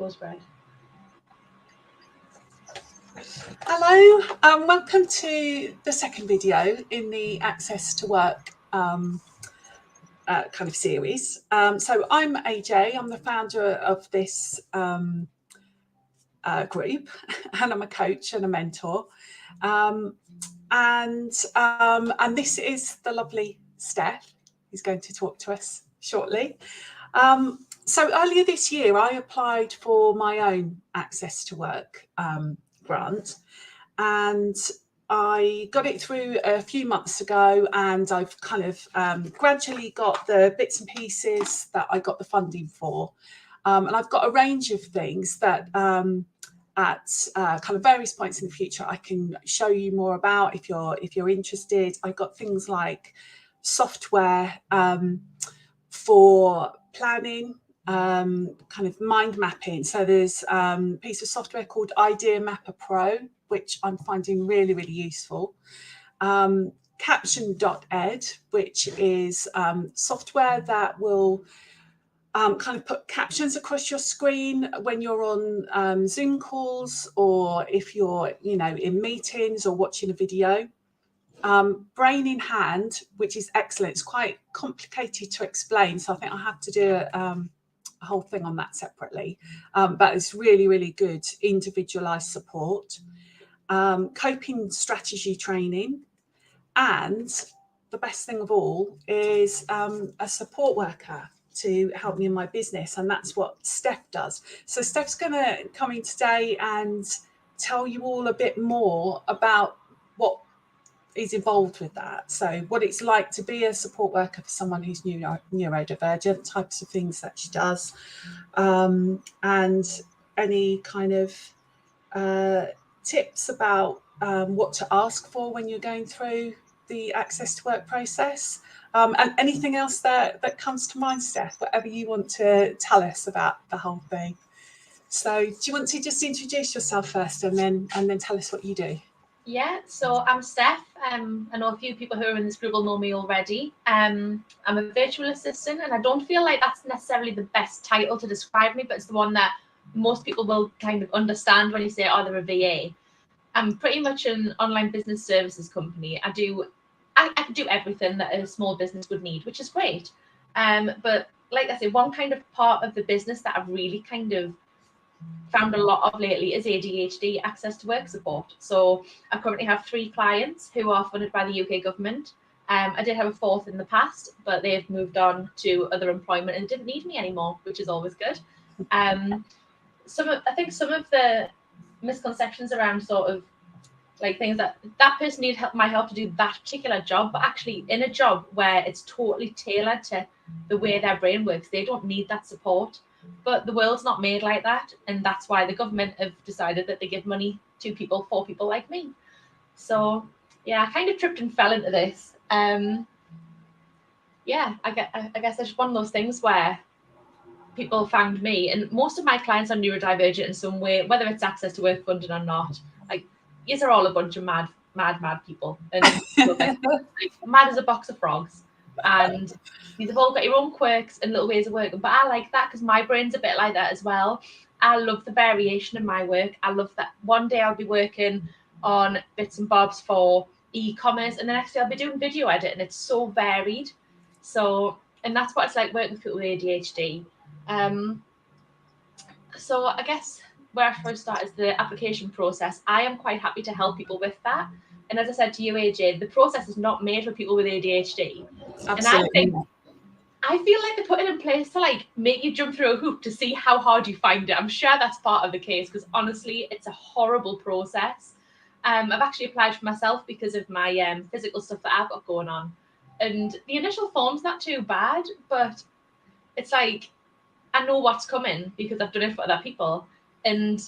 goes right. Hello, welcome to the second video in the Access to Work kind of series. So I'm AJ, I'm the founder of this group, and I'm a coach and a mentor. And this is the lovely Steph, who's going to talk to us shortly. So earlier this year, I applied for my own Access to Work grant, and I got it through a few months ago, and I've kind of gradually got the bits and pieces that I got the funding for. And I've got a range of things that at kind of various points in the future I can show you more about if you're interested. I've got things like software for planning, kind of mind mapping. So there's a piece of software called Idea Mapper Pro, which I'm finding really, really useful. Caption.ed, which is software that will kind of put captions across your screen when you're on Zoom calls, or if you're, in meetings or watching a video. Brain in Hand, which is excellent. It's quite complicated to explain, so I think I have to do a whole thing on that separately. But it's really, really good individualized support. Coping strategy training, and the best thing of all is a support worker to help me in my business, and that's what Steph does. So Steph's going to come in today and tell you all a bit more about what is involved with that. So what it's like to be a support worker for someone who's neurodivergent, types of things that she does, and any kind of tips about what to ask for when you're going through the Access to Work process, and anything else that comes to mind, Steph, whatever you want to tell us about the whole thing. So do you want to just introduce yourself first and then tell us what you do? Yeah, so I'm Steph. I know a few people who are in this group will know me already. I'm a virtual assistant, and I don't feel like that's necessarily the best title to describe me, but it's the one that most people will kind of understand when you say, oh, they're a VA. I'm pretty much an online business services company. I can do everything that a small business would need, which is great. But like I say, one kind of part of the business that I've really kind of found a lot of lately is ADHD access to work support. So I currently have 3 clients who are funded by the UK government. I did have a 4th in the past, but they've moved on to other employment and didn't need me anymore, which is always good. I think some of the misconceptions around sort of like things that person needs my help to do that particular job, but actually in a job where it's totally tailored to the way their brain works, they don't need that support. But the world's not made like that, and that's why the government have decided that they give money to people for people like me. So yeah, I kind of tripped and fell into this. I guess it's one of those things where people found me, and most of my clients are neurodivergent in some way, whether it's Access to Work funded or not. Like, these are all a bunch of mad people, and like, mad as a box of frogs. And you've all got your own quirks and little ways of working, but I like that because my brain's a bit like that as well. I love the variation in my work. I love that one day I'll be working on bits and bobs for e-commerce, and the next day I'll be doing video editing. It's so varied. So, and that's what it's like working with people with ADHD. So I guess where I first start is the application process. I am quite happy to help people with that. And as I said to you, AJ, the process is not made for people with ADHD. Absolutely. And I feel like they put it in place to like make you jump through a hoop to see how hard you find it. I'm sure that's part of the case, because honestly, it's a horrible process. I've actually applied for myself because of my physical stuff that I've got going on. And the initial form's not too bad, but it's like, I know what's coming because I've done it for other people, and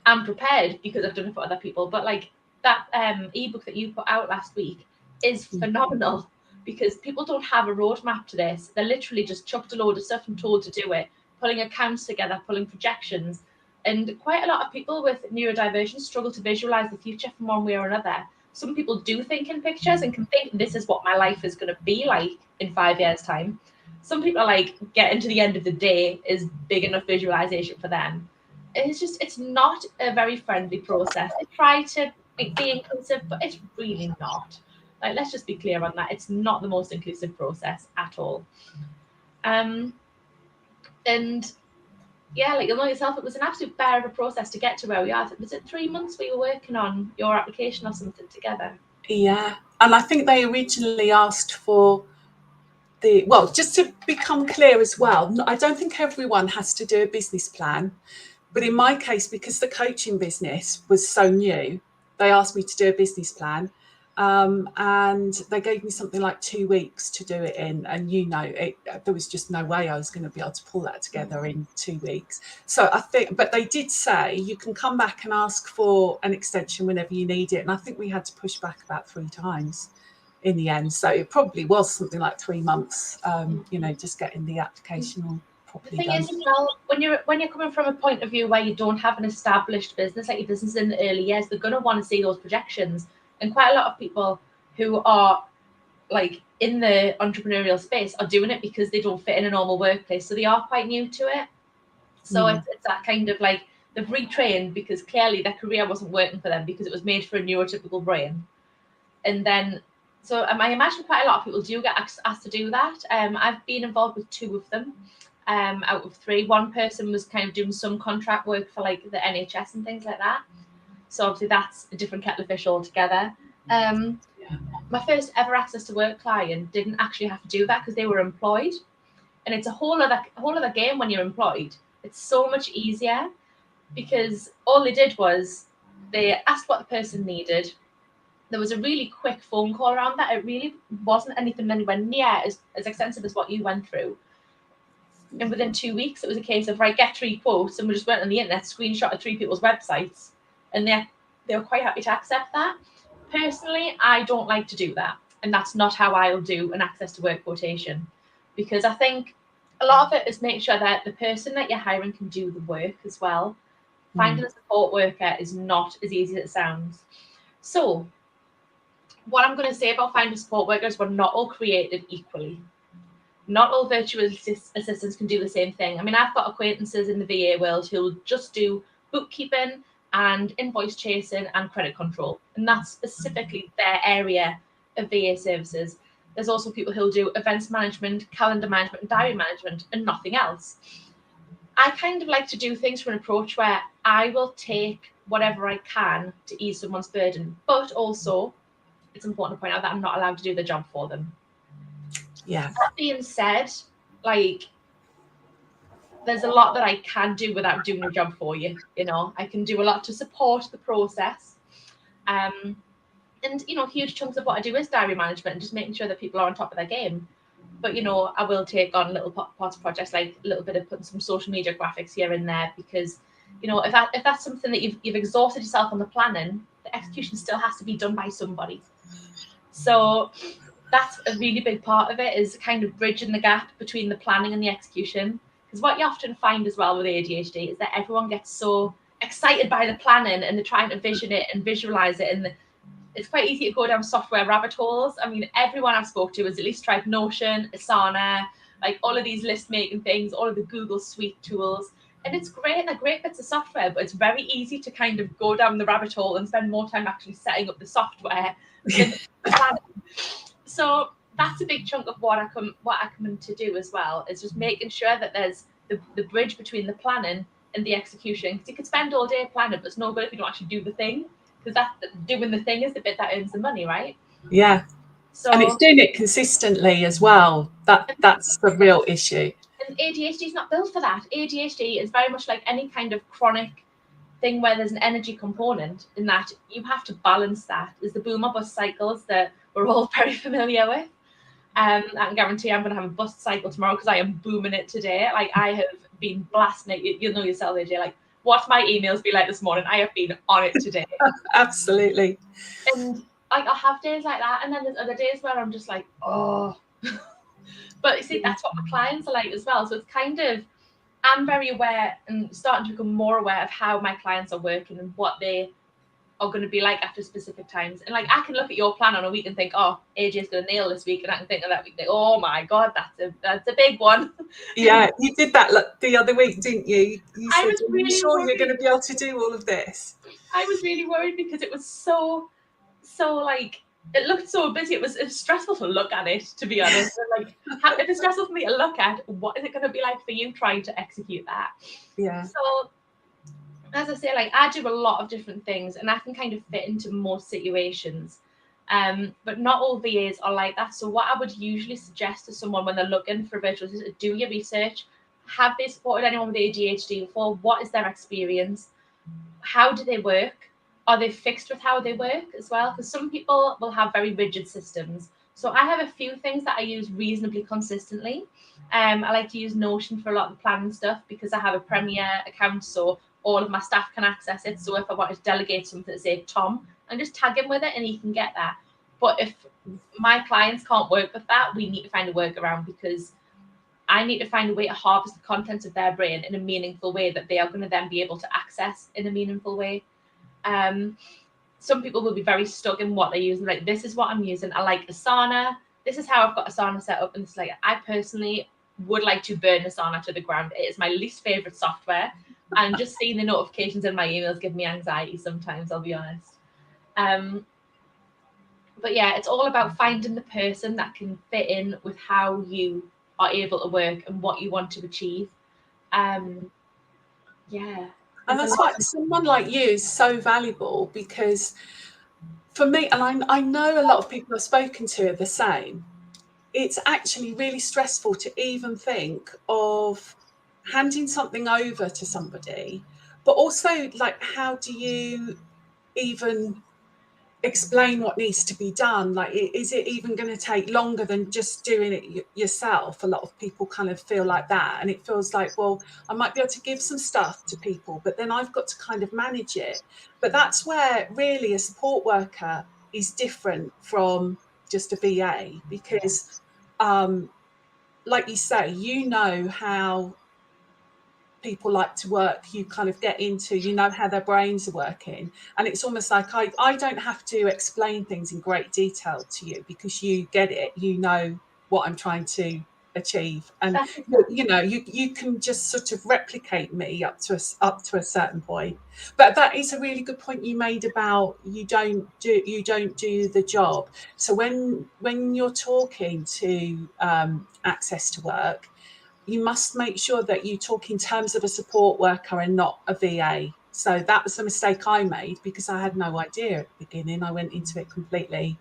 I'm prepared because I've done it for other people. But like that ebook that you put out last week is phenomenal, because people don't have a roadmap to this. They're literally just chucked a load of stuff and told to do it, pulling accounts together, pulling projections. And quite a lot of people with neurodivergence struggle to visualize the future from one way or another. Some people do think in pictures and can think this is what my life is going to be like in 5 years' time. Some people are like, getting to the end of the day is big enough visualization for them. it's not a very friendly process. They try to be inclusive, but it's really not. Like, let's just be clear on that. It's not the most inclusive process at all. And yeah, like you'll know yourself, it was an absolute bear of a process to get to where we are. Was it 3 months we were working on your application or something together? Yeah, and I think they originally asked for well, just to become clear as well, I don't think everyone has to do a business plan, but in my case, because the coaching business was so new, they asked me to do a business plan, and they gave me something like 2 weeks to do it in, and there was just no way I was going to be able to pull that together in 2 weeks. So I think, but they did say you can come back and ask for an extension whenever you need it, and I think we had to push back about 3 times in the end, so it probably was something like 3 months, just getting the application all properly done. The thing is, as well, when you're coming from a point of view where you don't have an established business, like your business in the early years, they're going to want to see those projections. And quite a lot of people who are like in the entrepreneurial space are doing it because they don't fit in a normal workplace, so they are quite new to it. So it's that kind of like they've retrained because clearly their career wasn't working for them because it was made for a neurotypical brain. And then, so I imagine quite a lot of people do get asked to do that. I've been involved with 2 of them out of 3. One person was kind of doing some contract work for like the NHS and things like that. So obviously that's a different kettle of fish altogether. My first ever access to work client didn't actually have to do that because they were employed, and it's a whole other game when you're employed. It's so much easier because all they did was they asked what the person needed. There was a really quick phone call around that. It really wasn't anything anywhere near as extensive as what you went through. And within 2 weeks, it was a case of, right, get 3 quotes, and we just went on the internet, screenshotted 3 people's websites, and they were quite happy to accept that. Personally, I don't like to do that, and that's not how I'll do an access to work quotation, because I think a lot of it is making sure that the person that you're hiring can do the work as well. Finding a support worker is not as easy as it sounds. So what I'm going to say about finding support workers, we're not all created equally. Not all virtual assistants can do the same thing. I mean, I've got acquaintances in the VA world who'll just do bookkeeping and invoice chasing and credit control, and that's specifically their area of VA services. There's also people who'll do events management, calendar management, and diary management, and nothing else. I kind of like to do things from an approach where I will take whatever I can to ease someone's burden, but also it's important to point out that I'm not allowed to do the job for them. Yeah. That being said, like, there's a lot that I can do without doing a job for you. I can do a lot to support the process. And, huge chunks of what I do is diary management and just making sure that people are on top of their game. But, I will take on little parts of projects, like a little bit of putting some social media graphics here and there, because, if that's something that you've exhausted yourself on the planning, the execution still has to be done by somebody. So that's a really big part of it, is kind of bridging the gap between the planning and the execution. Because what you often find as well with ADHD is that everyone gets so excited by the planning and they're trying to vision it and visualize it. And it's quite easy to go down software rabbit holes. I mean, everyone I've spoke to has at least tried Notion, Asana, like all of these list making things, all of the Google Suite tools. And it's great. They're great bits of software, but it's very easy to kind of go down the rabbit hole and spend more time actually setting up the software than the planning. So that's a big chunk of what I come in to do as well, is just making sure that there's the bridge between the planning and the execution. Because you could spend all day planning, but it's no good if you don't actually do the thing. Because doing the thing is the bit that earns the money, right? Yeah. So, and it's doing it consistently as well. That's the real issue. And ADHD is not built for that. ADHD is very much like any kind of chronic thing where there's an energy component, in that you have to balance that. There's the boomer bust cycles that we're all very familiar with. I can guarantee I'm going to have a bust cycle tomorrow because I am booming it today. Like, I have been blasting it. You'll know yourself, AJ. Like, what my emails be like this morning, I have been on it today. Absolutely. And like, I'll have days like that, and then there's other days where I'm just like, oh. But you see, that's what my clients are like as well. So it's kind of, I'm very aware and starting to become more aware of how my clients are working and what they are going to be like after specific times. And like, I can look at your plan on a week and think, oh, AJ's going to nail this week, and I can think of that week, think, oh my god, that's a big one. Yeah, you did that the other week, didn't you? You I said, was are you really sure worried. you're going to be able to do all of this? I was really worried because it was so like, it looked so busy. It was stressful to look at it, to be honest. And like, if it's stressful for me to look at, what is it going to be like for you trying to execute that? Yeah. So, as I say, like, I do a lot of different things, and I can kind of fit into most situations. But not all VAs are like that. So what I would usually suggest to someone when they're looking for a virtual assistant, do your research. Have they supported anyone with ADHD before? What is their experience? How do they work? Are they fixed with how they work as well? Because some people will have very rigid systems. So I have a few things that I use reasonably consistently. I like to use Notion for a lot of the planning stuff because I have a Premier account, so all of my staff can access it. So if I wanted to delegate something to, say, Tom, and just tag him with it and he can get that. But if my clients can't work with that, we need to find a workaround, because I need to find a way to harvest the contents of their brain in a meaningful way that they are going to then be able to access in a meaningful way. Some people will be very stuck in what they're using. Like, this is what I'm using. I like Asana. This is how I've got Asana set up. And it's like, I personally would like to burn Asana to the ground. It is my least favorite software. And just seeing the notifications in my emails give me anxiety sometimes, I'll be honest. But yeah, it's all about finding the person that can fit in with how you are able to work and what you want to achieve. Yeah. And that's why someone like you is so valuable, because for me, and I know a lot of people I've spoken to are the same, it's actually really stressful to even think of handing something over to somebody, but also, like, how do you even explain what needs to be done? Like, is it even going to take longer than just doing it yourself? A lot of people kind of feel like that, and it feels like, well, I might be able to give some stuff to people, but then I've got to kind of manage it. But that's where really a support worker is different from just a VA, because like you say, you know how people like to work, you kind of get into, you know how their brains are working, and it's almost like I don't have to explain things in great detail to you, because you get it, you know what I'm trying to achieve, and you know, you can just sort of replicate me up to a certain point. But that is a really good point you made about you don't do the job. So when you're talking to Access to Work, you must make sure that you talk in terms of a support worker and not a VA. So that was a mistake I made, because I had no idea at the beginning. I went into it completely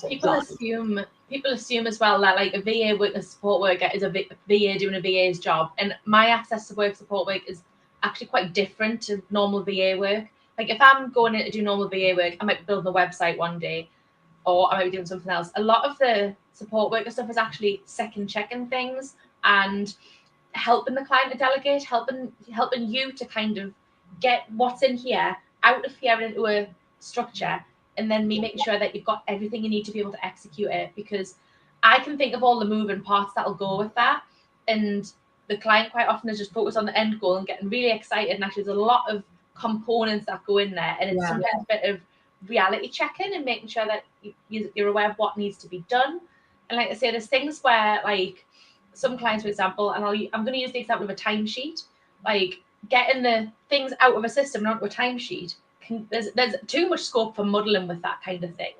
People assume as well that, like, a VA with a support worker is a VA doing a VA's job. And my Access to Work support work is actually quite different to normal VA work. Like, if I'm going in to do normal VA work, I might be building a website one day, or I might be doing something else. A lot of the support worker stuff is actually second checking things and helping the client to delegate, helping you to kind of get what's in here out of here into a structure, and then me making sure that you've got everything you need to be able to execute it, because I can think of all the moving parts that'll go with that, and the client quite often is just focused on the end goal and getting really excited, and actually there's a lot of components that go in there, and it's sometimes a bit of reality checking and making sure that you're aware of what needs to be done. And like I say, there's things where, like, some clients, for example, and I'm going to use the example of a timesheet, like getting the things out of a system and onto a timesheet. There's too much scope for muddling with that kind of thing.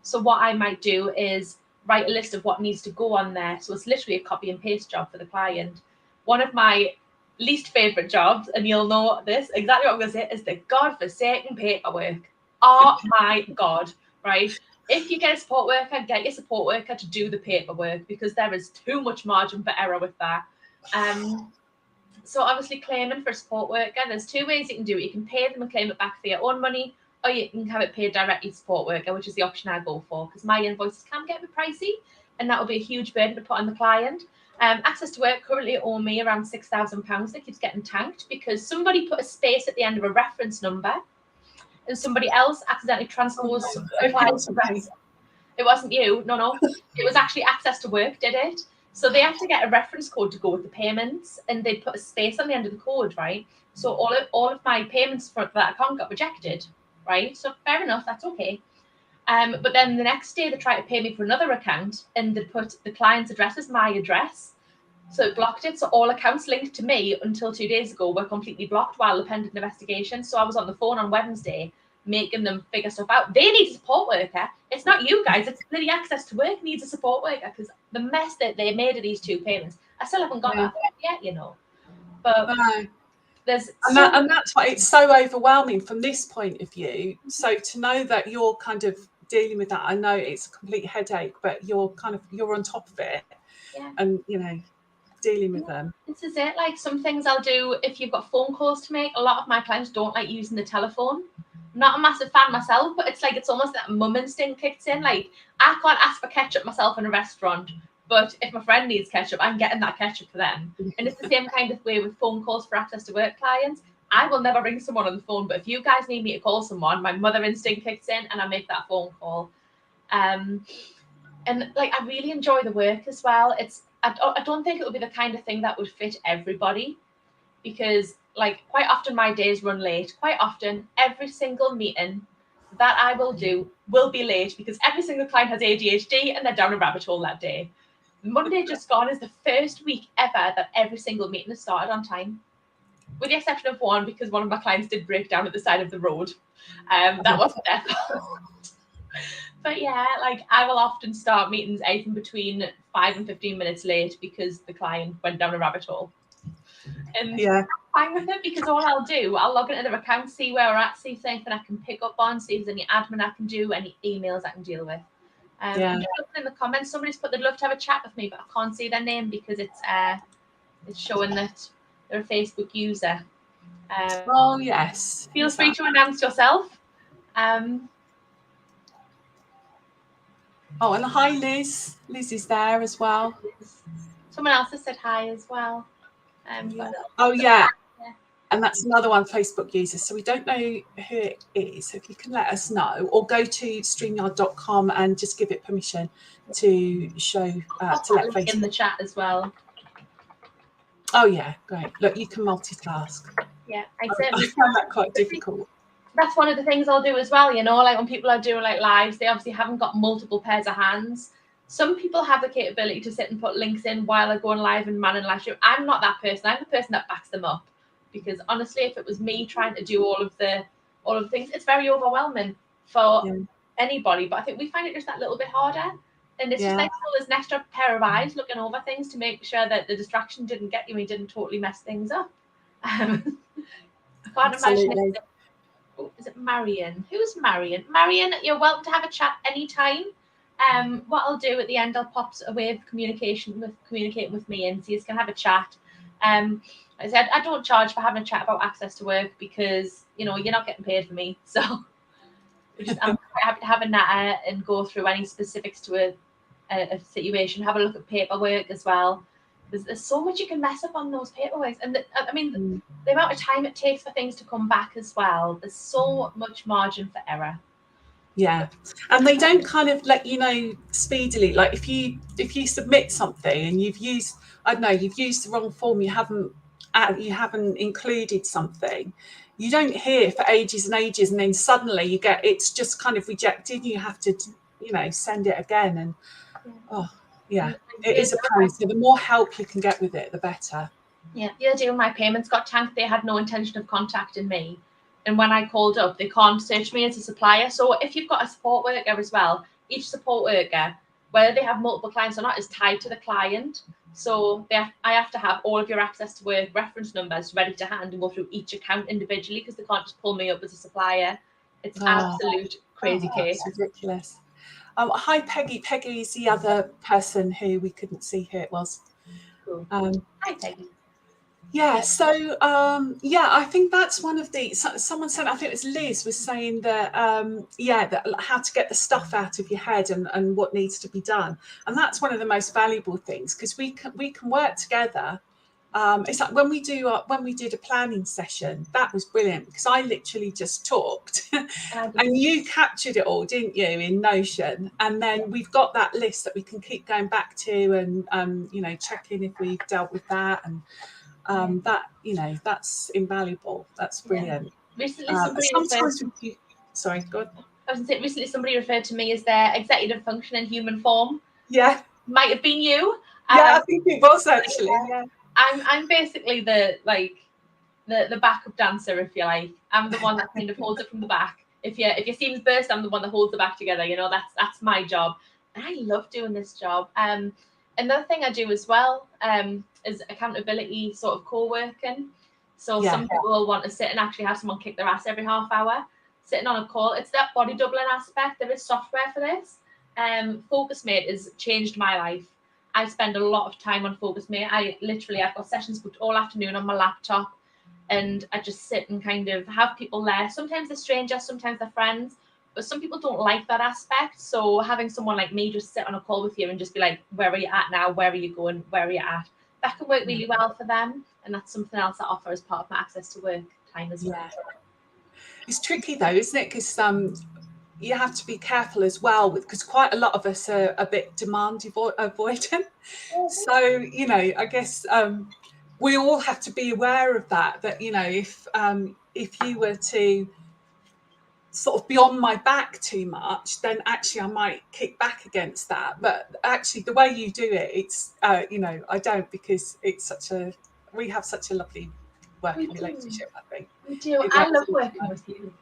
So what I might do is write a list of what needs to go on there. So it's literally a copy and paste job for the client. One of my least favorite jobs, and you'll know this, exactly what I'm going to say, is the godforsaken paperwork. Oh my God, right? If you get a support worker, get your support worker to do the paperwork, because there is too much margin for error with that. So obviously, claiming for a support worker, there's two ways you can do it. You can pay them and claim it back for your own money, or you can have it paid directly to support worker, which is the option I go for, because my invoices can get a bit pricey, and that will be a huge burden to put on the client. Access to Work currently owe me around £6,000 that keeps getting tanked because somebody put a space at the end of a reference number, and somebody else accidentally transposed a client's address. It wasn't you, no. It was actually Access to Work did it. So they had to get a reference code to go with the payments, and they put a space on the end of the code, right? So all of my payments for that account got rejected, right? So fair enough, that's okay. But then the next day they tried to pay me for another account and they put the client's address as my address. So it blocked it. So all accounts linked to me until 2 days ago were completely blocked while the pending investigation. So I was on the phone on Wednesday making them figure stuff out. They need a support worker. It's not you guys. It's bloody Access to Work needs a support worker because the mess that they made of these 2 payments, I still haven't got that yet, you know. But no. there's and that's why it's so overwhelming from this point of view. So to know that you're kind of dealing with that, I know it's a complete headache, but you're on top of it, and you know, dealing with them. This is it. Like some things I'll do if you've got phone calls to make. A lot of my clients don't like using the telephone. I'm not a massive fan myself, but it's like it's almost that mum instinct kicks in. Like I can't ask for ketchup myself in a restaurant, but if my friend needs ketchup, I'm getting that ketchup for them. And it's the same kind of way with phone calls for Access to Work clients. I will never ring someone on the phone, but if you guys need me to call someone, my mother instinct kicks in and I make that phone call. And like I really enjoy the work as well. I don't think it would be the kind of thing that would fit everybody, because like quite often my days run late. Quite often every single meeting that I will do will be late because every single client has ADHD and they're down a rabbit hole that day. Monday just gone is the first week ever that every single meeting has started on time, with the exception of one because one of my clients did break down at the side of the road. That wasn't their fault. But yeah, like I will often start meetings anything between 5 and 15 minutes late because the client went down a rabbit hole. And I'm fine with it because all I'll log into their account, see where we're at, see if there's anything I can pick up on, see if there's any admin I can do, any emails I can deal with. In the comments, somebody's put they'd love to have a chat with me, but I can't see their name because it's showing that they're a Facebook user. Yes. Feel free to announce yourself. And hi, Liz. Liz is there as well. Someone else has said hi as well. And that's another one, Facebook users. So we don't know who it is. So if you can let us know, or go to streamyard.com and just give it permission to show to let Facebook in the chat as well. Oh yeah, great. Look, you can multitask. Yeah, I found that quite difficult. That's one of the things I'll do as well, you know, like when people are doing like lives, they obviously haven't got multiple pairs of hands. Some people have the capability to sit and put links in while they're going live and manning live stream. I'm not that person. I'm the person that backs them up, because honestly, if it was me trying to do all of the things, it's very overwhelming for anybody. But I think we find it just that little bit harder. And it's just like, well, there's an extra pair of eyes looking over things to make sure that the distraction didn't get you and didn't totally mess things up. I can't imagine. Is it Marion? Who's Marion? Marion, you're welcome to have a chat anytime. What I'll do at the end, I'll pop a way of communicating with me, and so you can have a chat. I said I don't charge for having a chat about Access to Work because you know you're not getting paid for me. So I'm quite happy to have a natter and go through any specifics to a situation. Have a look at paperwork as well. There's so much you can mess up on those paperwork, and the amount of time it takes for things to come back as well. There's so much margin for error. Yeah, and they don't kind of let you know speedily. Like if you submit something and you've used the wrong form, you haven't included something, you don't hear for ages and ages, and then suddenly you get it's just kind of rejected. You have to send it again, and it is a pain. So the more help you can get with it, the better. Yeah, the other day when my payments got tanked, they had no intention of contacting me. And when I called up, they can't search me as a supplier. So if you've got a support worker as well, each support worker, whether they have multiple clients or not, is tied to the client. So I have to have all of your Access to Work reference numbers ready to hand and go through each account individually, because they can't just pull me up as a supplier. It's absolute crazy case. That's ridiculous. Hi, Peggy. Peggy is the other person who we couldn't see who it was. Cool. Hi, Peggy. Yeah, so I think that's one of the. Someone said, I think it was Liz, was saying that that how to get the stuff out of your head and what needs to be done, and that's one of the most valuable things, because we can work together. It's like when we did a planning session, that was brilliant, because I literally just talked and you captured it all, didn't you, in Notion, and then we've got that list that we can keep going back to and checking if we've dealt with that, and that's invaluable. That's brilliant. Recently, Sorry, go on. I was going to say, recently somebody referred to me as their executive function in human form. Yeah. Might have been you. Yeah, I think it was actually. Yeah. I'm basically the backup dancer, if you like. I'm the one that kind of holds it from the back. If your seams burst, I'm the one that holds the back together. You know, that's my job. And I love doing this job. Another thing I do as well is accountability, sort of co-working. So some people will want to sit and actually have someone kick their ass every half hour, sitting on a call. It's that body doubling aspect. There is software for this. FocusMate has changed my life. I spend a lot of time on FocusMate. I've got sessions booked all afternoon on my laptop, and I just sit and kind of have people there. Sometimes they're strangers, sometimes they're friends, but some people don't like that aspect. So having someone like me just sit on a call with you and just be like, where are you at now? Where are you going? Where are you at? That can work really well for them. And that's something else I offer as part of my access to work time as well. It's tricky though, isn't it? Because you have to be careful as well, because quite a lot of us are a bit demand avoidant. So, you know, I guess we all have to be aware of that, you know, if you were to sort of be on my back too much, then actually I might kick back against that. But actually the way you do it, it's, you know, I don't, because it's we have such a lovely working relationship, I think. We do. I love working with you.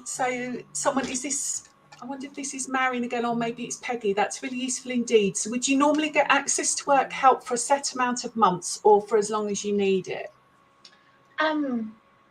So someone, I wonder if this is Marion again, or maybe it's Peggy. That's really useful indeed. So would you normally get access to work help for a set amount of months or for as long as you need it?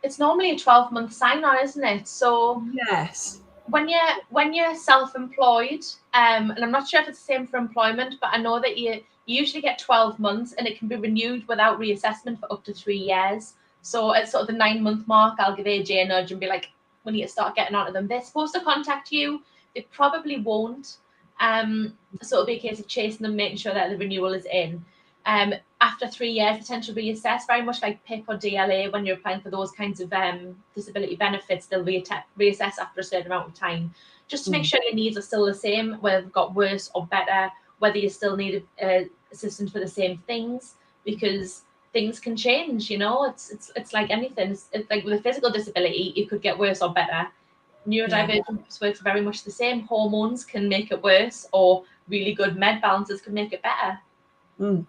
It's normally a 12-month sign-on, isn't it? So yes, when you're self-employed, and I'm not sure if it's the same for employment, but I know that you usually get 12 months and it can be renewed without reassessment for up to 3 years. So at sort of the 9-month mark, I'll give AJ a nudge and be like, we need to start getting onto them. They're supposed to contact you. They probably won't. So it'll be a case of chasing them, making sure that the renewal is in. After 3 years, the potential reassess, very much like PIP or DLA, when you're applying for those kinds of disability benefits, they'll reassess after a certain amount of time, just to make sure your needs are still the same, whether they've got worse or better, whether you still need assistance for the same things, because things can change, you know. It's like anything. It's like with a physical disability, it could get worse or better. Neurodivergent works very much the same. Hormones can make it worse, or really good med balances can make it better.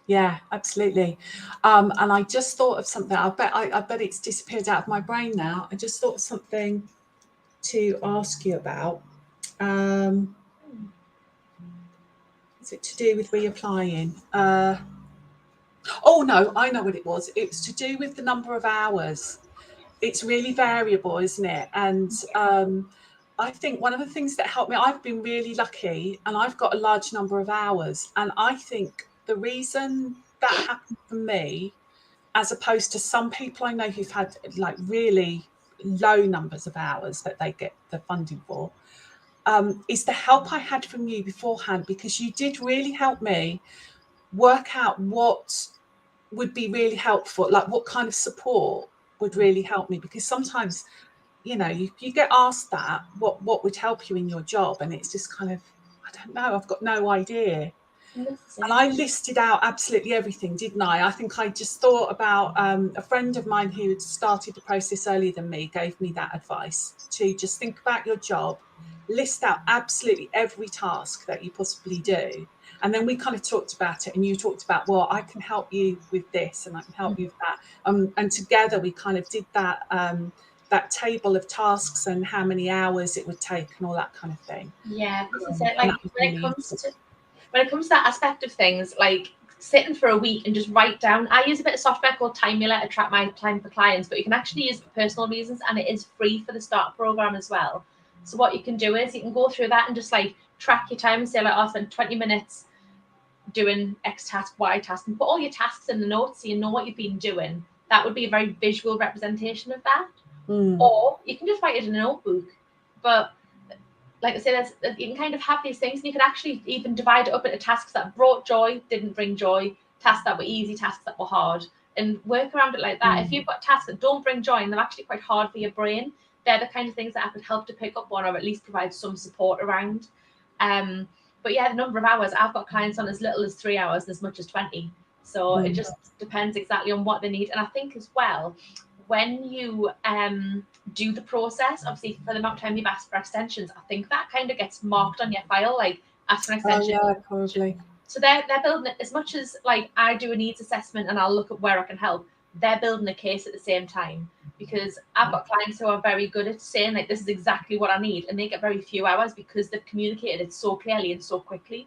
Yeah, absolutely. And I just thought of something. I bet it's disappeared out of my brain now. I just thought of something to ask you about. Is it to do with reapplying? Oh no, I know what it was. It was to do with the number of hours. It's really variable, isn't it? And I think one of the things that helped me, I've been really lucky and I've got a large number of hours. And I think the reason that happened for me, as opposed to some people I know who've had like really low numbers of hours that they get the funding for, is the help I had from you beforehand, because you did really help me work out what would be really helpful, like what kind of support would really help me. Because sometimes, you know, you get asked that, what would help you in your job, and it's just kind of, I don't know, I've got no idea. And I listed out absolutely everything, didn't I? I think I just thought about a friend of mine who had started the process earlier than me gave me that advice to just think about your job, list out absolutely every task that you possibly do. And then we kind of talked about it, and you talked about, well, I can help you with this and I can help you with that. And together we kind of did that that table of tasks and how many hours it would take and all that kind of thing. Yeah, this is it. Like when it comes to that aspect of things, like sitting for a week and just write down. I use a bit of software called Timula to track my time for clients, but you can actually use it for personal reasons, and it is free for the start program as well. So what you can do is you can go through that and just like track your time and say, like, I'll spend 20 minutes doing X task, Y task, and put all your tasks in the notes so you know what you've been doing. That would be a very visual representation of that. Or you can just write it in a notebook. But like I said, you can kind of have these things, and you can actually even divide it up into tasks that brought joy, didn't bring joy, tasks that were easy, tasks that were hard, and work around it like that. If you've got tasks that don't bring joy and they're actually quite hard for your brain, they're the kind of things that I could help to pick up on, or at least provide some support around. But yeah, the number of hours, I've got clients on as little as 3 hours and as much as 20. So it just depends exactly on what they need. And I think as well, when you do the process, obviously for the amount of time you've asked for extensions, I think that kind of gets marked on your file, like ask for an extension. Oh, yeah, probably. So they're building it as much as like I do a needs assessment and I'll look at where I can help. They're building a case at the same time, because I've got clients who are very good at saying like, this is exactly what I need, and they get very few hours because they've communicated it so clearly and so quickly.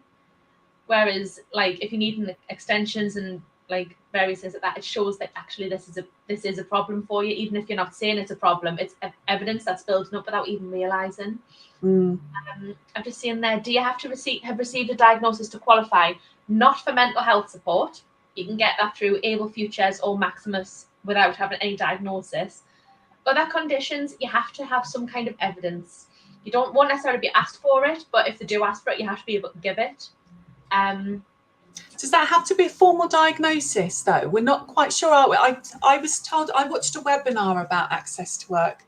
Whereas like if you need extensions and like various things like that, it shows that actually this is a problem for you, even if you're not saying it's a problem. It's evidence that's building up without even realizing. I've just seen there, do you have to have received a diagnosis to qualify? Not for mental health support. You can get that through Able Futures or Maximus without having any diagnosis. Other conditions, you have to have some kind of evidence. You won't necessarily be asked for it, but if they do ask for it, you have to be able to give it. Does that have to be a formal diagnosis though? We're not quite sure, are we? I was told, I watched a webinar about access to work,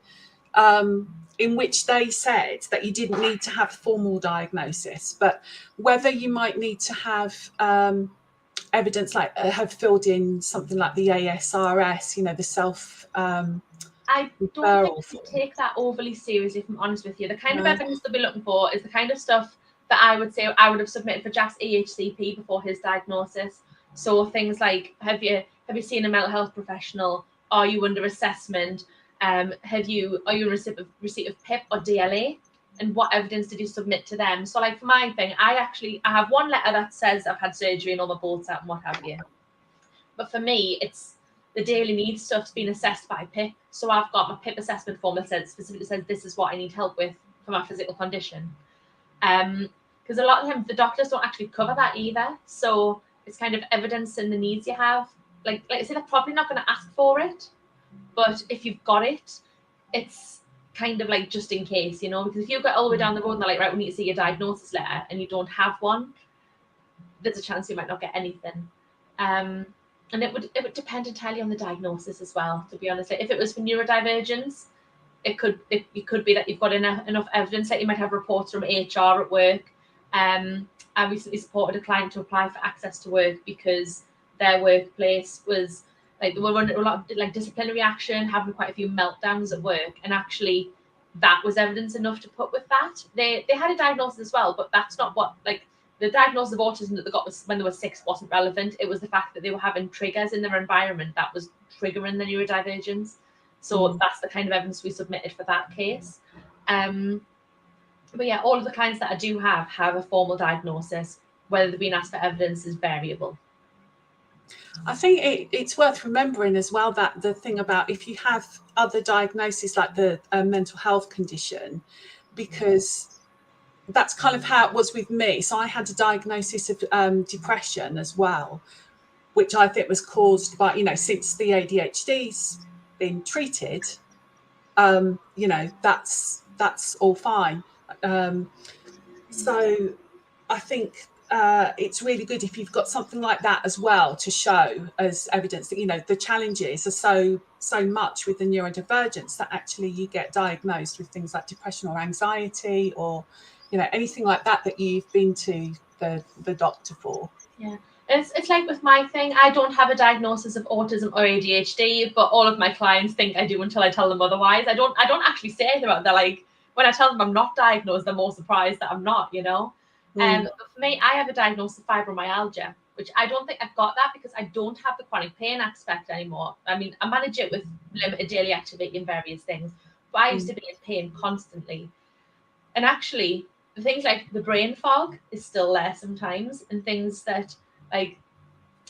in which they said that you didn't need to have formal diagnosis, but whether you might need to have evidence, like have filled in something like the ASRS, you know, the self I don't think you take that overly seriously, if I'm honest with you. The kind of evidence that we're looking for is the kind of stuff that I would say I would have submitted for Jack's EHCP before his diagnosis. So things like, have you seen a mental health professional? Are you under assessment? Are you in receipt of PIP or DLA? And what evidence did you submit to them? So like for my thing, I have one letter that says I've had surgery and all my bolts out and what have you. But for me, it's the daily needs stuff's been assessed by PIP. So I've got my PIP assessment form that specifically says this is what I need help with for my physical condition. Because a lot of times the doctors don't actually cover that either. So it's kind of evidence in the needs you have. Like I say, they're probably not going to ask for it, but if you've got it, it's kind of like just in case, you know, because if you get all the way down the road and they're like, right, we need to see your diagnosis letter, and you don't have one, there's a chance you might not get anything. And it would depend entirely on the diagnosis as well, to be honest. Like if it was for neurodivergence, it could be that you've got enough evidence that you might have reports from HR at work. I recently supported a client to apply for access to work because their workplace was like, they were under a lot of like disciplinary action, having quite a few meltdowns at work, and actually that was evidence enough to put with that. They had a diagnosis as well, but that's not what, like, the diagnosis of autism that they got when they were 6 wasn't relevant. It was the fact that they were having triggers in their environment that was triggering the neurodivergence. So that's the kind of evidence we submitted for that case. But yeah, all of the clients that I do have a formal diagnosis. Whether they've been asked for evidence is variable. I think it's worth remembering as well that the thing about if you have other diagnoses like the mental health condition, because that's kind of how it was with me. So I had a diagnosis of depression as well, which I think was caused by, you know, since the ADHD's been treated, you know, that's all fine. So I think it's really good if you've got something like that as well to show as evidence that, you know, the challenges are so much with the neurodivergence that actually you get diagnosed with things like depression or anxiety or, you know, anything like that you've been to the doctor for. Yeah. It's like with my thing, I don't have a diagnosis of autism or ADHD, but all of my clients think I do until I tell them otherwise. I don't actually say anything about it. They're like, when I tell them I'm not diagnosed, they're more surprised that I'm not, you know. But for me, I have a diagnosis of fibromyalgia, which I don't think I've got that because I don't have the chronic pain aspect anymore. I mean, I manage it with limited daily activity and various things, but I used to be in pain constantly. And actually, things like the brain fog is still there sometimes, and things that like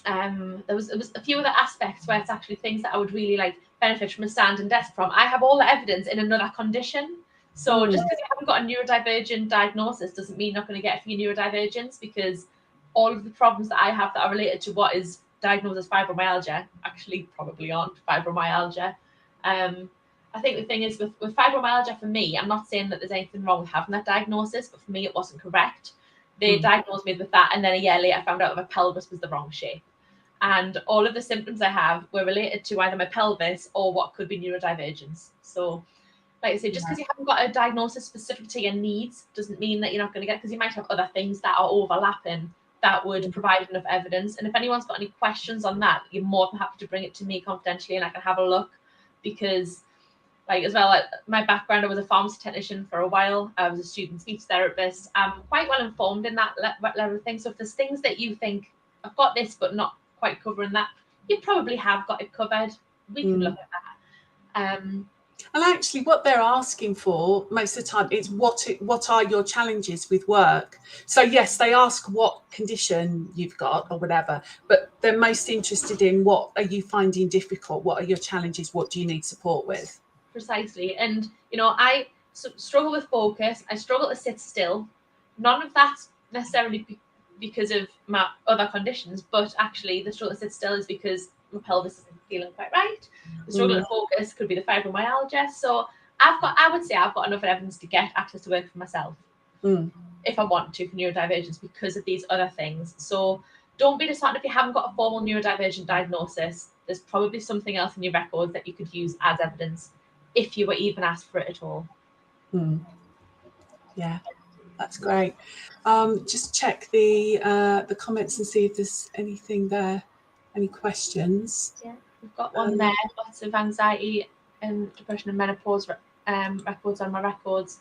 there was a few other aspects where it's actually things that I would really like benefit from a stand and desk from. I have all the evidence in another condition. So just because you haven't got a neurodivergent diagnosis doesn't mean you're not going to get a few neurodivergence, because all of the problems that I have that are related to what is diagnosed as fibromyalgia actually probably aren't fibromyalgia. I think the thing is with fibromyalgia, for me, I'm not saying that there's anything wrong with having that diagnosis, but for me, it wasn't correct. They diagnosed me with that, and then a year later, I found out that my pelvis was the wrong shape. And all of the symptoms I have were related to either my pelvis or what could be neurodivergence. So, like I say, just because you haven't got a diagnosis specific to your needs doesn't mean that you're not going to get, because you might have other things that are overlapping that would provide enough evidence. And if anyone's got any questions on that, you're more than happy to bring it to me confidentially and I can have a look. because like as well, like my background, I was a pharmacy technician for a while. I was a student speech therapist. I'm quite well informed in that level of things. So if there's things that you think, I've got this, but not quite covering that, you probably have got it covered. We can look at that. And actually what they're asking for most of the time is what are your challenges with work? So yes, they ask what condition you've got or whatever, but they're most interested in what are you finding difficult? What are your challenges? What do you need support with? Precisely. And, you know, I struggle with focus. I struggle to sit still. None of that's necessarily because of my other conditions, but actually the struggle to sit still is because my pelvis isn't feeling quite right. The struggle to focus could be the fibromyalgia. So I would say I've got enough evidence to get access to work for myself if I want to for neurodivergence because of these other things. So don't be disheartened if you haven't got a formal neurodivergent diagnosis. There's probably something else in your records that you could use as evidence if you were even asked for it at all. Yeah, that's great. Just check the comments and see if there's anything there, any questions. Yeah, we've got one there. Lots of anxiety and depression and menopause records on my records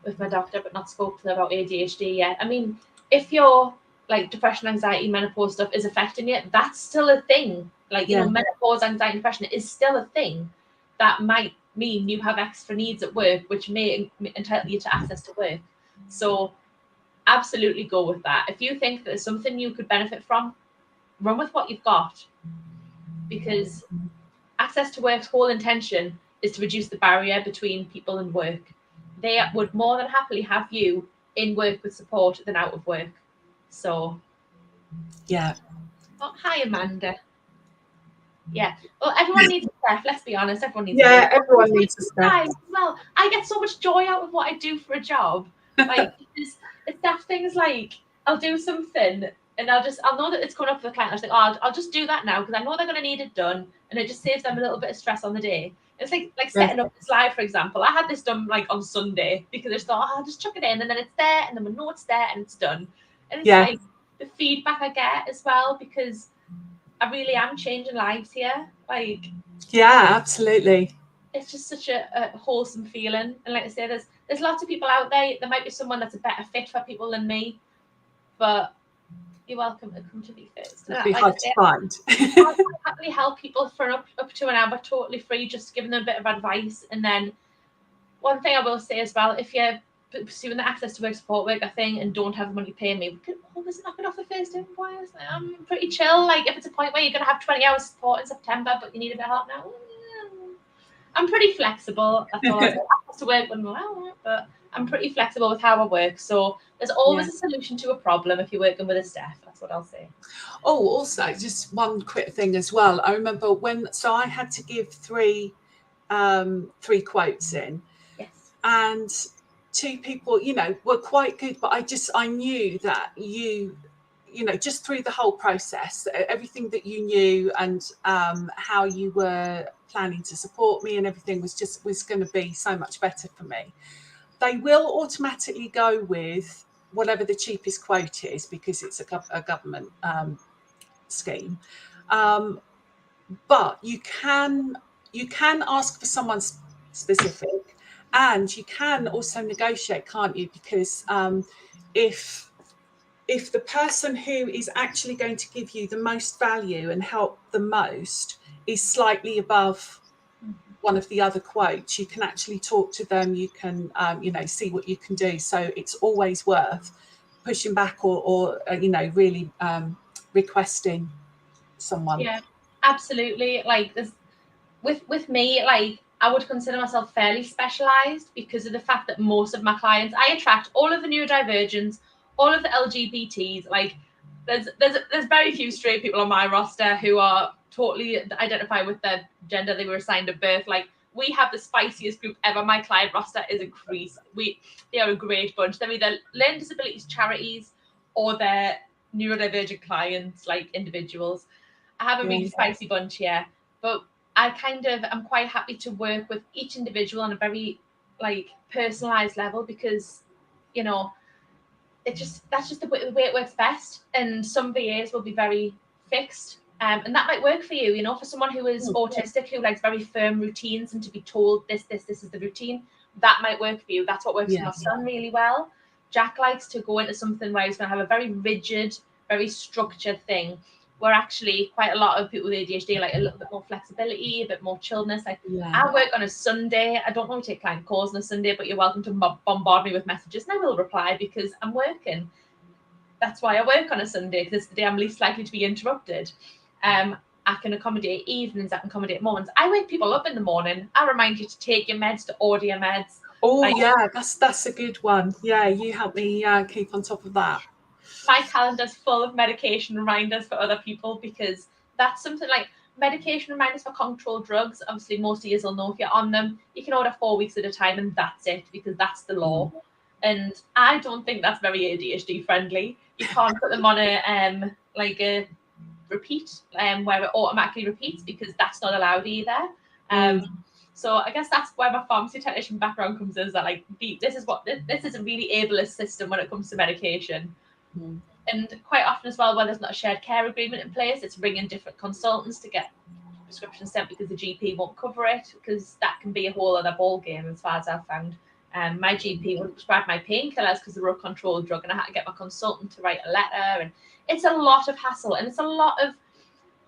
with my doctor, but not spoke to them about ADHD yet. I mean, if your like depression, anxiety, menopause stuff is affecting you, that's still a thing. Like, you know, menopause, anxiety, depression is still a thing that might mean you have extra needs at work, which may entitle you to access to work. So absolutely go with that. If you think there's something you could benefit from, run with what you've got, because access to work's whole intention is to reduce the barrier between people and work. They would more than happily have you in work with support than out of work. So yeah. Oh, hi Amanda. Yeah, well, everyone needs a Steph. Let's be honest, everyone needs. Everyone needs a Steph. Well, I get so much joy out of what I do for a job. Like it's that things like I'll do something and I'll know that it's coming up for the client. I was like, oh, I'll just do that now because I know they're going to need it done, and it just saves them a little bit of stress on the day. It's like setting up this live, for example. I had this done like on Sunday because I just thought, oh, I'll just chuck it in and then it's there, and then we know it's there and it's done. And it's like the feedback I get as well, because I really am changing lives here. Like, yeah, absolutely. It's just such a wholesome feeling. And like I say, there's lots of people out there. There might be someone that's a better fit for people than me, but you're welcome to come to me first. It'd be hard to find. I'll happily help people for up to an hour, totally free, just giving them a bit of advice. And then one thing I will say as well, if you're pursuing the access to work support worker thing and don't have the money to pay me, we could always knock it off the first invoice. I'm pretty chill. Like if it's a point where you're going to have 20 hours support in September, but you need a bit of help now, I'm pretty flexible. That's all I say. Access to work wouldn't allow it, but I'm pretty flexible with how I work. So there's always a solution to a problem if you're working with a staff. That's what I'll say. Oh, also, just one quick thing as well. I remember I had to give three quotes in. Yes. And two people, were quite good, but I knew that just through the whole process, everything that you knew and how you were planning to support me and everything was going to be so much better for me. They will automatically go with whatever the cheapest quote is because it's a government scheme. But you can ask for someone specific, and you can also negotiate, can't you? Because if the person who is actually going to give you the most value and help the most is slightly above one of the other quotes, you can actually talk to them. You can, see what you can do. So it's always worth pushing back or really requesting someone. Yeah, absolutely. Like with me, like I would consider myself fairly specialized because of the fact that most of my clients, I attract all of the neurodivergents, all of the LGBTs. Like there's very few straight people on my roster who are totally identify with the gender they were assigned at birth. Like we have the spiciest group ever. My client roster is increased. They are a great bunch. They're either learning disabilities charities or they're neurodivergent clients, like individuals. I have a really spicy bunch here, but I'm quite happy to work with each individual on a very like personalized level because, that's just the way it works best. And some VAs will be very fixed And that might work for you, you know, for someone who is autistic, who likes very firm routines and to be told this is the routine, that might work for you. That's what works for my son really well. Jack likes to go into something where he's going to have a very rigid, very structured thing, where actually quite a lot of people with ADHD like a little bit more flexibility, a bit more chillness. Like I work on a Sunday. I don't normally take client calls on a Sunday, but you're welcome to bombard me with messages and I will reply because I'm working. That's why I work on a Sunday, because it's the day I'm least likely to be interrupted. I can accommodate evenings, I can accommodate mornings. I wake people up in the morning. I remind you to take your meds, to order your meds. Oh, like, that's a good one. Yeah, you help me keep on top of that. My calendar's full of medication reminders for other people, because that's something like medication reminders for controlled drugs. Obviously, most of you will know if you're on them, you can order 4 weeks at a time and that's it, because that's the law. And I don't think that's very ADHD friendly. You can't put them on a like a repeat where it automatically repeats, because that's not allowed either. So I guess that's where my pharmacy technician background comes in, is that like this is a really ableist system when it comes to medication. And quite often as well, when there's not a shared care agreement in place, it's ringing different consultants to get prescriptions sent because the GP won't cover it, because that can be a whole other ball game as far as I've found. My GP wouldn't prescribe my painkillers because they were a controlled drug, and I had to get my consultant to write a letter, and it's a lot of hassle, and it's a lot of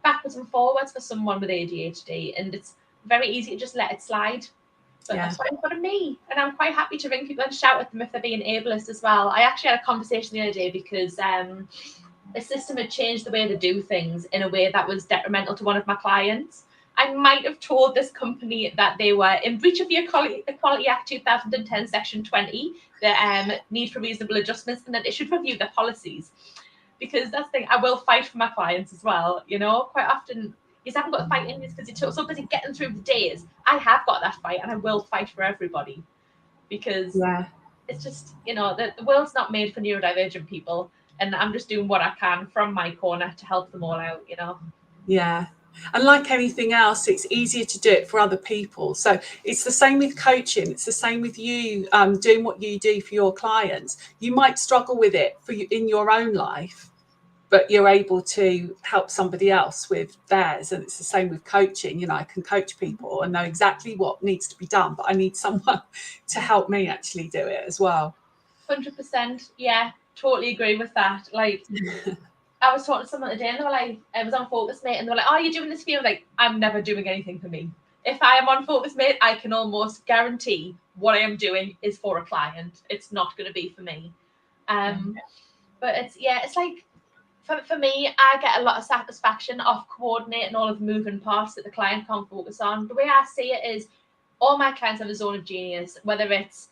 backwards and forwards for someone with ADHD, and it's very easy to just let it slide. But that's what I've got of me, and I'm quite happy to ring people and shout at them if they're being ableist as well. I actually had a conversation the other day because the system had changed the way they do things in a way that was detrimental to one of my clients. I might have told this company that they were in breach of the Equality Act 2010, Section 20, the need for reasonable adjustments, and that they should review their policies. Because that's the thing, I will fight for my clients as well. You know, quite often you haven't got to fight in this because you're so busy getting through the days. I have got that fight, and I will fight for everybody, because it's just, you know, the world's not made for neurodivergent people, and I'm just doing what I can from my corner to help them all out, you know. Yeah. And like anything else, it's easier to do it for other people. So it's the same with coaching. It's the same with you doing what you do for your clients. You might struggle with it for you in your own life, but you're able to help somebody else with theirs. And it's the same with coaching. You know, I can coach people and know exactly what needs to be done, but I need someone to help me actually do it as well. 100%. Yeah, totally agree with that. Like, I was talking to someone today, and they were like, I was on Focus Mate, and they were like, "Oh, you're doing this for you?" I'm like, I'm never doing anything for me. If I am on Focus Mate, I can almost guarantee what I am doing is for a client. It's not going to be for me. But it's like, for me, I get a lot of satisfaction off coordinating all of the moving parts that the client can't focus on. The way I see it is, all my clients have a zone of genius, whether it's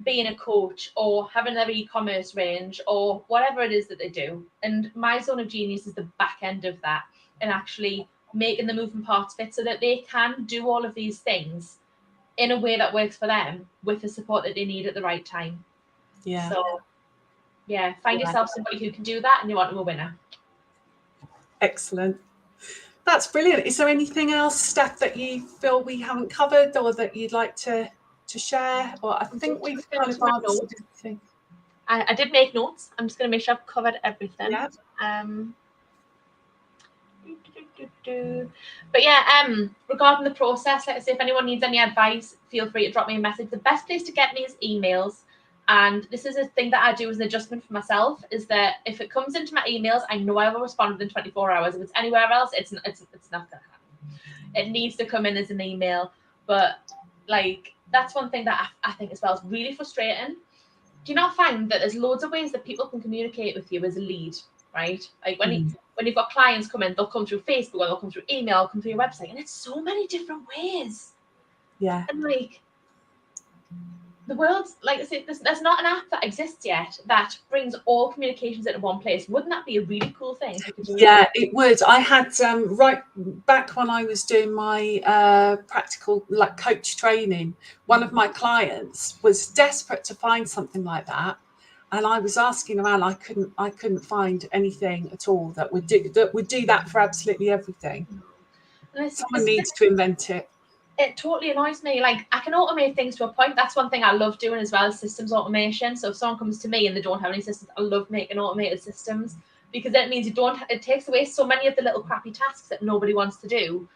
being a coach or having their e-commerce range or whatever it is that they do. And my zone of genius is the back end of that, and actually making the moving parts fit so that they can do all of these things in a way that works for them, with the support that they need at the right time. So find yourself somebody who can do that, and you want them a winner. Excellent. That's brilliant. Is there anything else, Steph, that you feel we haven't covered, or that you'd like to share? Or I think we've kind of answered everything. I did make notes. I'm just going to make sure I've covered everything. But regarding the process, like I say, if anyone needs any advice, feel free to drop me a message. The best place to get me is emails. And this is a thing that I do as an adjustment for myself, is that if it comes into my emails, I know I will respond within 24 hours. If it's anywhere else, it's not going to happen. It needs to come in as an email. But like, that's one thing that I think as well is really frustrating. Do you not find that there's loads of ways that people can communicate with you as a lead, right? Like when you've got clients come in, they'll come through Facebook, or they'll come through email, they'll come through your website, and it's so many different ways. Yeah. And like, the world's, like I say, there's not an app that exists yet that brings all communications into one place. Wouldn't that be a really cool thing? Yeah, it would. I had right back when I was doing my practical like coach training, one of my clients was desperate to find something like that, and I was asking around. I couldn't find anything at all that would do that for absolutely everything. Someone needs to invent it. It totally annoys me. Like, I can automate things to a point. That's one thing I love doing as well, is systems automation. So if someone comes to me and they don't have any systems, I love making automated systems. because then it means it takes away so many of the little crappy tasks that nobody wants to do.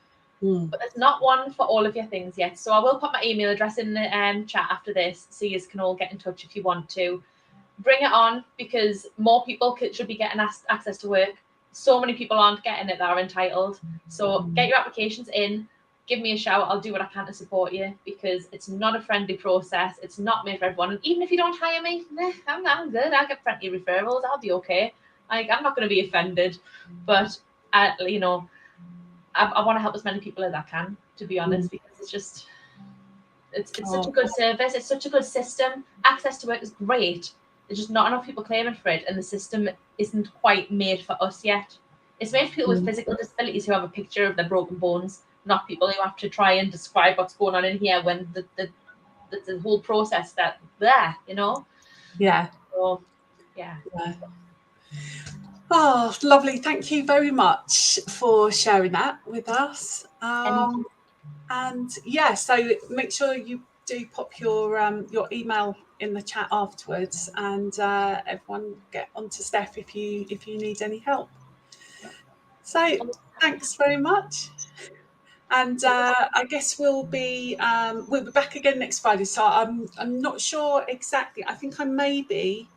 But there's not one for all of your things yet. So I will put my email address in the chat after this, so you can all get in touch if you want to. Bring it on, because more people should be getting access to work. So many people aren't getting it that are entitled. So get your applications in, give me a shout. I'll do what I can to support you, because it's not a friendly process. It's not made for everyone. And even if you don't hire me, I'm good. I get plenty of referrals. I'll be okay. Like, I'm not going to be offended. But, you know, I want to help as many people as I can, to be honest, because it's just, it's such a good service. It's such a good system. Access to work is great. There's just not enough people claiming for it, and the system isn't quite made for us yet. It's made for people with physical disabilities who have a picture of their broken bones, not people who have to try and describe what's going on in here when the whole process that there, you know? Yeah. So, yeah. Oh, lovely. Thank you very much for sharing that with us. And yeah, so make sure you do pop your email in the chat afterwards, and everyone get onto Steph if you need any help. So thanks very much. And I guess we'll be back again next Friday. So I'm not sure exactly. I think I may be.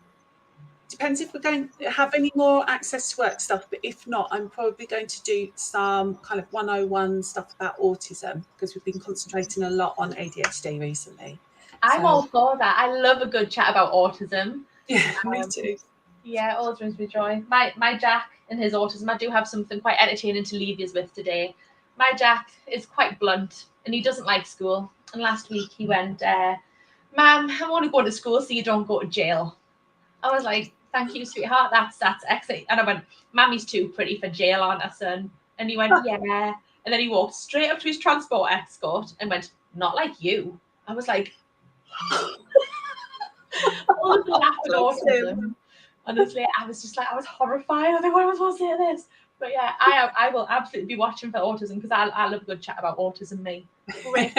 Depends if we're going to have any more access to work stuff, but if not, I'm probably going to do some kind of 101 stuff about autism, because we've been concentrating a lot on ADHD recently. I'm all for that. I love a good chat about autism. Yeah, me too. Yeah, always brings me joy. My Jack and his autism, I do have something quite entertaining to leave you with today. My Jack is quite blunt, and he doesn't like school. And last week he went, Ma'am, I'm only going to school so you don't go to jail. I was like, thank you, sweetheart. That's excellent. And I went, Mammy's too pretty for jail, aren't I, son? And he went, yeah. And then he walked straight up to his transport escort and went, not like you. I was like, autism. Honestly, I was just like, I was horrified. I was like, what am I supposed to say to this? But yeah, I will absolutely be watching for autism, because I love a good chat about autism, me. Great.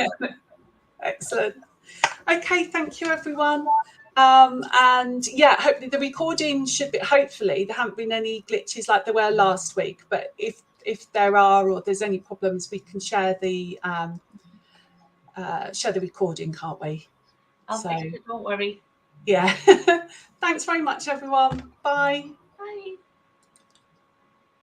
Excellent. Okay, thank you, everyone. And yeah, hopefully the recording should be, hopefully there haven't been any glitches like there were last week, but if there are, or there's any problems, we can share the recording, can't we? I'll fix it, don't worry. Yeah. Thanks very much, everyone. Bye. Bye.